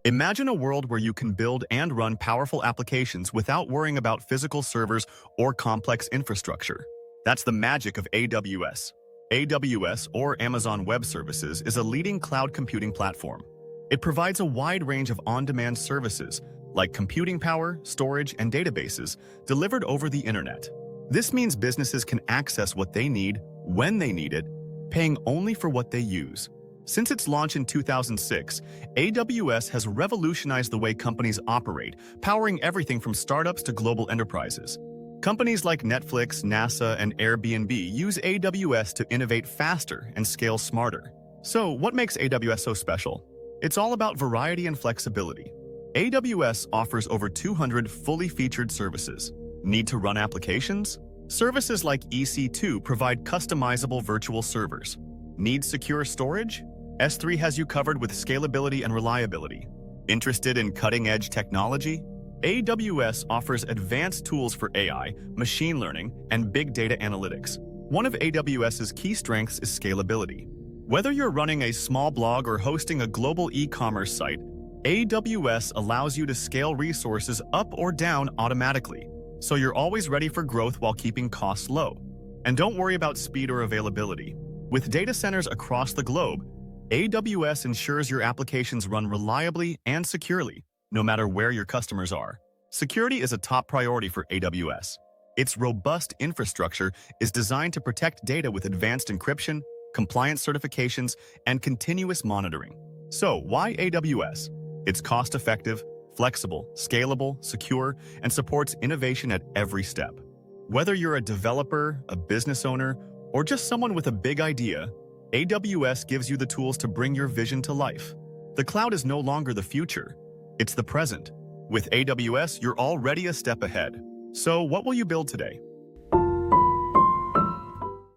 Imagine a world where you can build and run powerful applications without worrying about physical servers or complex infrastructure. That's the magic of AWS. AWS, or Amazon Web Services, is a leading cloud computing platform. It provides a wide range of on-demand services, like computing power, storage, and databases, delivered over the internet. This means businesses can access what they need, when they need it, paying only for what they use. Since its launch in 2006, AWS has revolutionized the way companies operate, powering everything from startups to global enterprises. Companies like Netflix, NASA, and Airbnb use AWS to innovate faster and scale smarter. So, what makes AWS so special? It's all about variety and flexibility. AWS offers over 200 fully featured services. Need to run applications? Services like EC2 provide customizable virtual servers. Need secure storage? S3 has you covered with scalability and reliability. Interested in cutting-edge technology? AWS offers advanced tools for AI, machine learning, and big data analytics. One of AWS's key strengths is scalability. Whether you're running a small blog or hosting a global e-commerce site, AWS allows you to scale resources up or down automatically, so you're always ready for growth while keeping costs low. And don't worry about speed or availability. With data centers across the globe, AWS ensures your applications run reliably and securely, no matter where your customers are. Security is a top priority for AWS. Its robust infrastructure is designed to protect data with advanced encryption, compliance certifications, and continuous monitoring. So, why AWS? It's cost-effective, flexible, scalable, secure, and supports innovation at every step. Whether you're a developer, a business owner, or just someone with a big idea, AWS gives you the tools to bring your vision to life. The cloud is no longer the future, it's the present. With AWS, you're already a step ahead. So what will you build today?